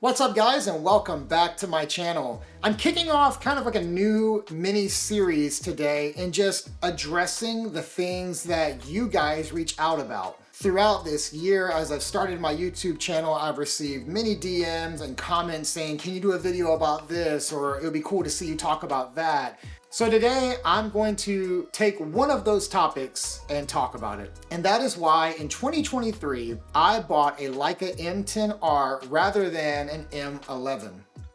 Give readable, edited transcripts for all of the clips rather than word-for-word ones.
What's up guys, and welcome back to my channel. I'm kicking off kind of like a new mini series today and just addressing the things that you guys reach out about. Throughout this year, as I've started my YouTube channel, I've received many DMs and comments saying, can you do a video about this? Or it would be cool to see you talk about that. So today I'm going to take one of those topics and talk about it. And that is why in 2023, I bought a Leica M10R rather than an M11.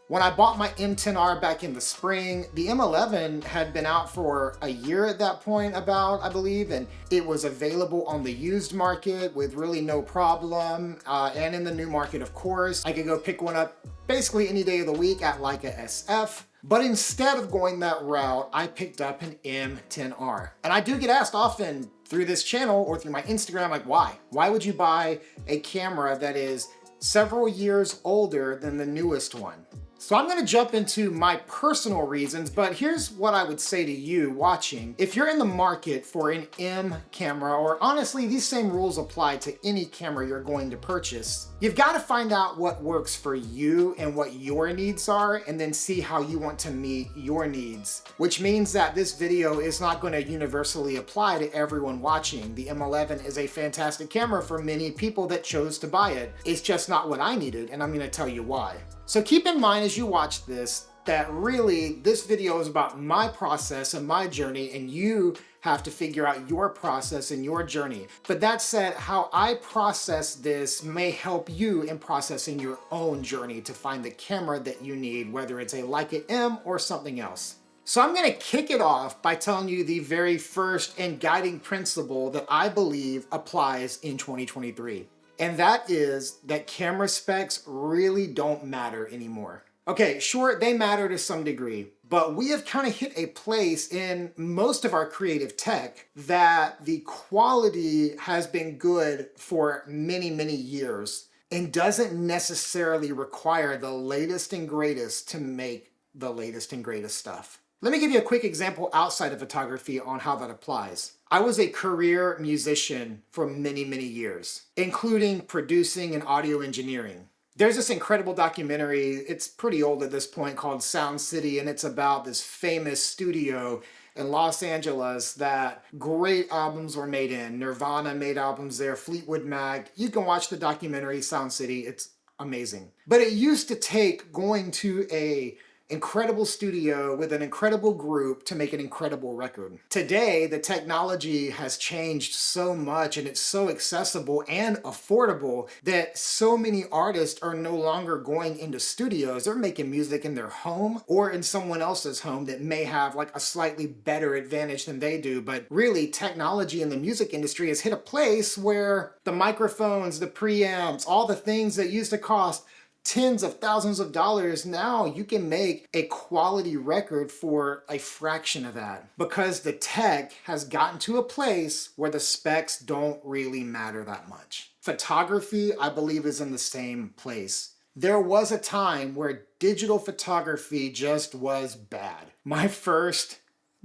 When I bought my M10R back in the spring, the M11 had been out for a year at that point I believe, and it was available on the used market with really no problem, and in the new market, of course. I could go pick one up basically any day of the week at Leica SF. But instead of going that route, I picked up an M10R. And I do get asked often through this channel or through my Instagram, like, why? Why would you buy a camera that is several years older than the newest one? So I'm gonna jump into my personal reasons, but here's what I would say to you watching. If you're in the market for an M camera, or honestly, these same rules apply to any camera you're going to purchase, you've got to find out what works for you and what your needs are, and then see how you want to meet your needs. Which means that this video is not going to universally apply to everyone watching. The M11 is a fantastic camera for many people that chose to buy it. It's just not what I needed, and I'm going to tell you why. So keep in mind as you watch this that really this video is about my process and my journey, and you have to figure out your process and your journey. But that said, how I process this may help you in processing your own journey to find the camera that you need, whether it's a Leica M or something else. So I'm gonna kick it off by telling you the very first and guiding principle that I believe applies in 2023. And that is that camera specs really don't matter anymore. Okay, sure, they matter to some degree, but we have kind of hit a place in most of our creative tech that the quality has been good for many, many years and doesn't necessarily require the latest and greatest to make the latest and greatest stuff. Let me give you a quick example outside of photography on how that applies. I was a career musician for many, many years, including producing and audio engineering. There's this incredible documentary, it's pretty old at this point, called Sound City, and it's about this famous studio in Los Angeles that great albums were made in. Nirvana made albums there, Fleetwood Mac. You can watch the documentary Sound City, it's amazing. But it used to take going to a incredible studio with an incredible group to make an incredible record. Today, the technology has changed so much and it's so accessible and affordable that so many artists are no longer going into studios. They're making music in their home or in someone else's home that may have like a slightly better advantage than they do. But really, technology in the music industry has hit a place where the microphones, the preamps, all the things that used to cost tens of thousands of dollars, now you can make a quality record for a fraction of that because the tech has gotten to a place where the specs don't really matter that much. Photography, I believe, is in the same place. There was a time where digital photography just was bad. My first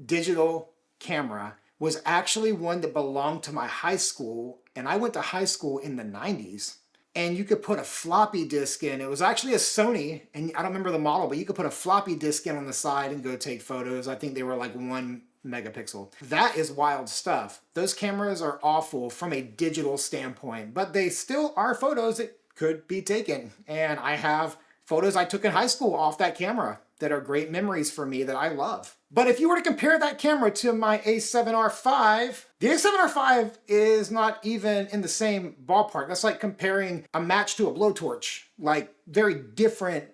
digital camera was actually one that belonged to my high school, and I went to high school in the 90s. And you could put a floppy disk in. It was actually a Sony, and I don't remember the model, but you could put a floppy disk in on the side and go take photos. I think they were like 1 megapixel. That is wild stuff. Those cameras are awful from a digital standpoint, but they still are photos that could be taken. And I have photos I took in high school off that camera that are great memories for me that I love. But if you were to compare that camera to my A7R5, the A7R5 is not even in the same ballpark. That's like comparing a match to a blowtorch, like very different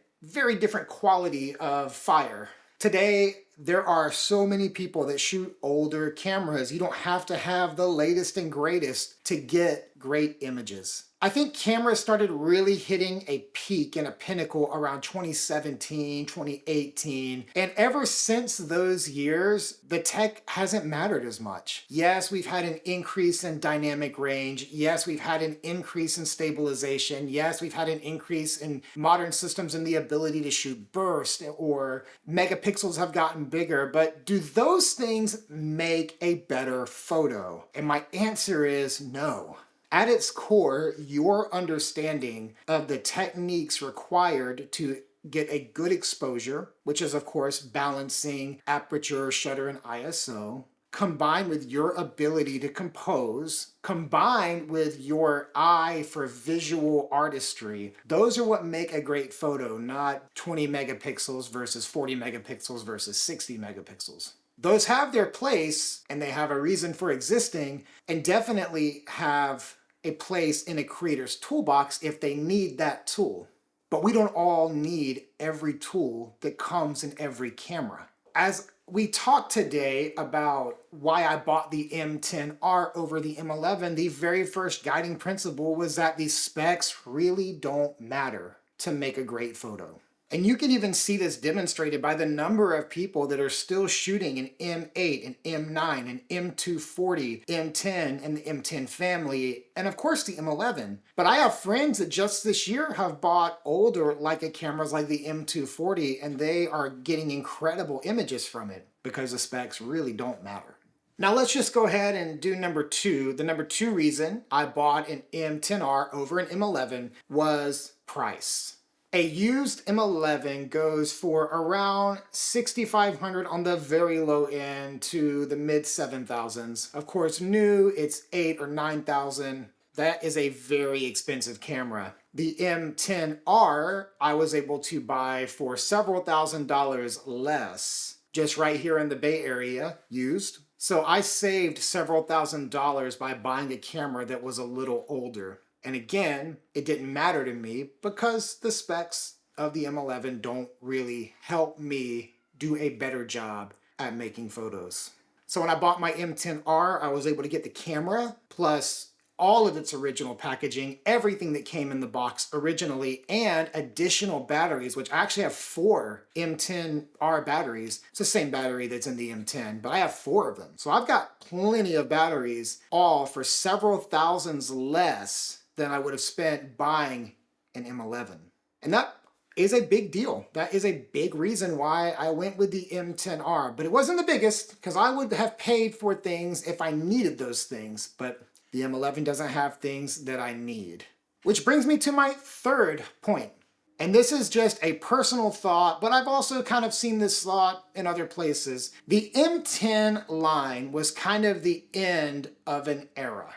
quality of fire. Today, there are so many people that shoot older cameras. You don't have to have the latest and greatest to get great images. I think cameras started really hitting a peak and a pinnacle around 2017, 2018. And ever since those years, the tech hasn't mattered as much. Yes, we've had an increase in dynamic range. Yes, we've had an increase in stabilization. Yes, we've had an increase in modern systems and the ability to shoot burst, or megapixels have gotten bigger. But do those things make a better photo? And my answer is no. At its core, your understanding of the techniques required to get a good exposure, which is of course balancing aperture, shutter, and ISO, combined with your ability to compose, combined with your eye for visual artistry. Those are what make a great photo, not 20 megapixels versus 40 megapixels versus 60 megapixels. Those have their place and they have a reason for existing, and definitely have a place in a creator's toolbox if they need that tool. But we don't all need every tool that comes in every camera. As we talked today about why I bought the M10R over the M11, the very first guiding principle was that the specs really don't matter to make a great photo. And you can even see this demonstrated by the number of people that are still shooting an M8, an M9, an M240, M10, and the M10 family, and of course the M11. But I have friends that just this year have bought older Leica cameras like the M240, and they are getting incredible images from it because the specs really don't matter. Now let's just go ahead and do number two. The number two reason I bought an M10R over an M11 was price. A used M11 goes for around $6,500 on the very low end to the mid 7,000s. Of course, new, it's 8 or 9,000. That is a very expensive camera. The M10R, I was able to buy for several $1,000s less, just right here in the Bay Area, used. So I saved several $1,000s by buying a camera that was a little older. And again, it didn't matter to me because the specs of the M11 don't really help me do a better job at making photos. So when I bought my M10R, I was able to get the camera plus all of its original packaging, everything that came in the box originally, and additional batteries, which I actually have 4 M10R batteries. It's the same battery that's in the M10, but I have 4 of them. So I've got plenty of batteries, all for several thousands less than I would have spent buying an M11. And that is a big deal. That is a big reason why I went with the M10R. But it wasn't the biggest, because I would have paid for things if I needed those things. But the M11 doesn't have things that I need. Which brings me to my third point. And this is just a personal thought, but I've also kind of seen this thought in other places. The M10 line was kind of the end of an era.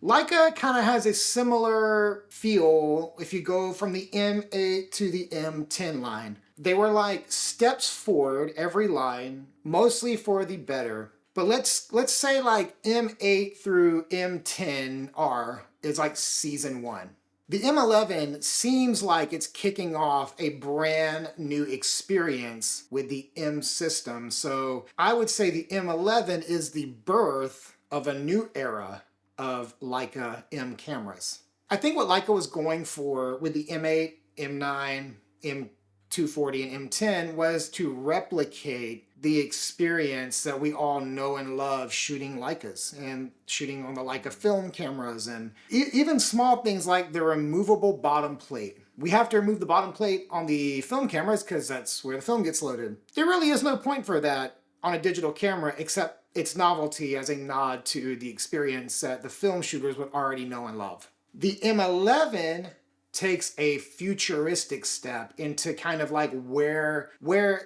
Leica kind of has a similar feel if you go from the M8 to the M10 line. They were like steps forward every line, mostly for the better. But let's say like M8 through M10R is like season 1. The M11 seems like it's kicking off a brand new experience with the M system. So I would say the M11 is the birth of a new era of Leica M cameras. I think what Leica was going for with the M8, M9, M240, and M10 was to replicate the experience that we all know and love shooting Leicas and shooting on the Leica film cameras, and even small things like the removable bottom plate. We have to remove the bottom plate on the film cameras because that's where the film gets loaded. There really is no point for that on a digital camera except its novelty as a nod to the experience that the film shooters would already know and love. The M11 takes a futuristic step into kind of like where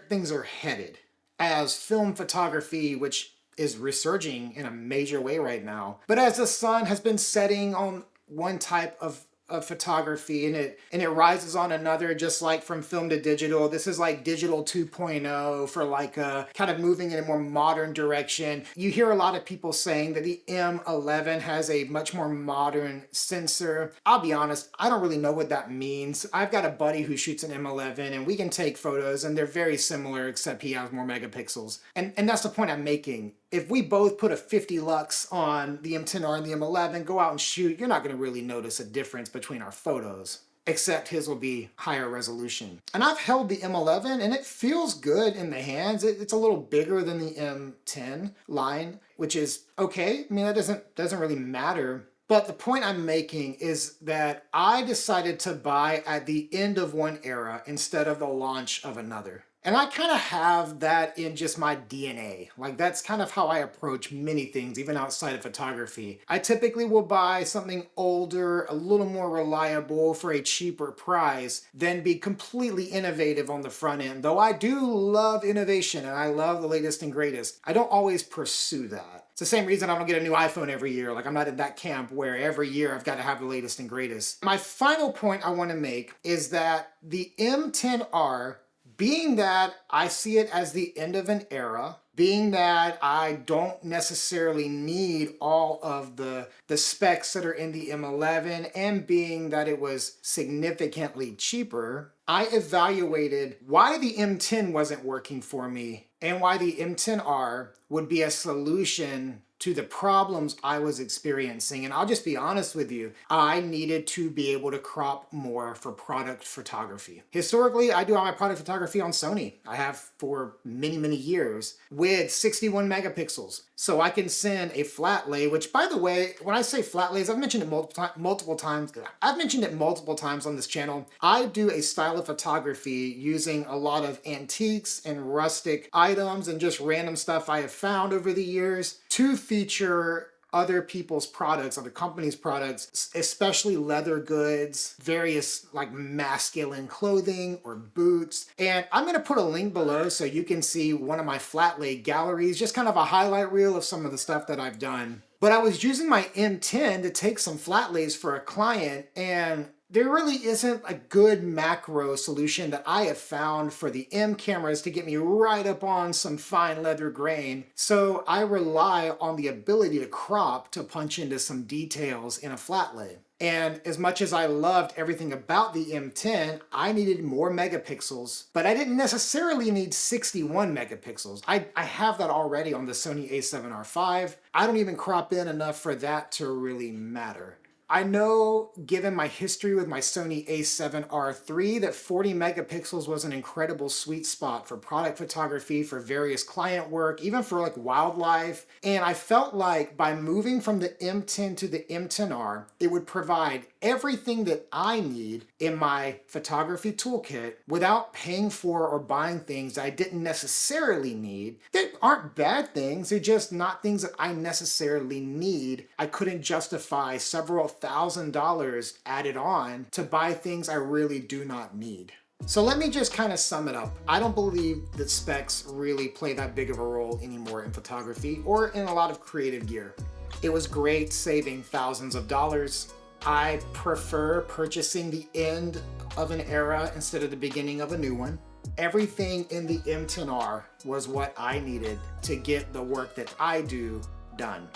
things are headed as film photography, which is resurging in a major way right now. But as the sun has been setting on one type of photography and it rises on another, just like from film to digital. This is like digital 2.0 for Leica, kind of moving in a more modern direction. You hear a lot of people saying that the M11 has a much more modern sensor. I'll be honest, I don't really know what that means. I've got a buddy who shoots an M11 and we can take photos and they're very similar except he has more megapixels. And that's the point I'm making. If we both put a 50 lux on the M10R and the M11, go out and shoot, you're not going to really notice a difference between our photos, except his will be higher resolution. And I've held the M11 and it feels good in the hands. It's a little bigger than the M10 line, which is okay. I mean, that doesn't really matter. But the point I'm making is that I decided to buy at the end of one era instead of the launch of another. And I kind of have that in just my DNA. Like that's kind of how I approach many things, even outside of photography. I typically will buy something older, a little more reliable for a cheaper price, than be completely innovative on the front end. Though I do love innovation and I love the latest and greatest, I don't always pursue that. It's the same reason I don't get a new iPhone every year. Like I'm not in that camp where every year I've got to have the latest and greatest. My final point I want to make is that the M10R, being that I see it as the end of an era, being that I don't necessarily need all of the specs that are in the M11, and being that it was significantly cheaper, I evaluated why the M10 wasn't working for me and why the M10R would be a solution to the problems I was experiencing. And I'll just be honest with you, I needed to be able to crop more for product photography. Historically, I do all my product photography on Sony. I have for many, many years with 61 megapixels. So I can send a flat lay, which by the way, when I say flat lays, I've mentioned it multiple times. I've mentioned it multiple times on this channel. I do a style of photography using a lot of antiques and rustic items and just random stuff I have found over the years to feature other people's products, other companies' products, especially leather goods, various like masculine clothing or boots. And I'm gonna put a link below so you can see one of my flat lay galleries, just kind of a highlight reel of some of the stuff that I've done. But I was using my M10 to take some flat lays for a client, and there really isn't a good macro solution that I have found for the M cameras to get me right up on some fine leather grain. So I rely on the ability to crop to punch into some details in a flat lay. And as much as I loved everything about the M10, I needed more megapixels, but I didn't necessarily need 61 megapixels. I have that already on the Sony a7R V. I don't even crop in enough for that to really matter. I know, given my history with my Sony a7R III, that 40 megapixels was an incredible sweet spot for product photography, for various client work, even for like wildlife. And I felt like by moving from the M10 to the M10R, it would provide everything that I need in my photography toolkit without paying for or buying things I didn't necessarily need. They aren't bad things, they're just not things that I necessarily need. I couldn't justify several $1,000s added on to buy things I really do not need. So let me just kind of sum it up. I don't believe that specs really play that big of a role anymore in photography or in a lot of creative gear. It was great saving thousands of dollars. I prefer purchasing the end of an era instead of the beginning of a new one. Everything in the M10R was what I needed to get the work that I do done.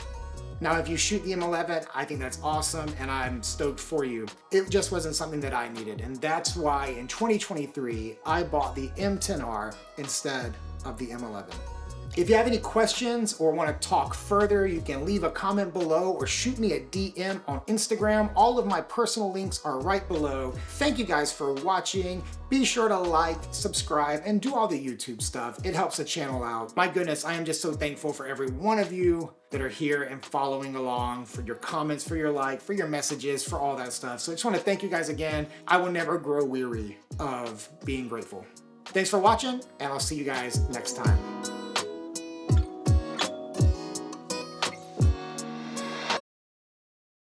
Now, if you shoot the M11, I think that's awesome and I'm stoked for you. It just wasn't something that I needed, and that's why in 2023, I bought the M10R instead of the M11. If you have any questions or want to talk further, you can leave a comment below or shoot me a DM on Instagram. All of my personal links are right below. Thank you guys for watching. Be sure to like, subscribe, and do all the YouTube stuff. It helps the channel out. My goodness, I am just so thankful for every one of you that are here and following along, for your comments, for your like, for your messages, for all that stuff. So I just want to thank you guys again. I will never grow weary of being grateful. Thanks for watching, and I'll see you guys next time.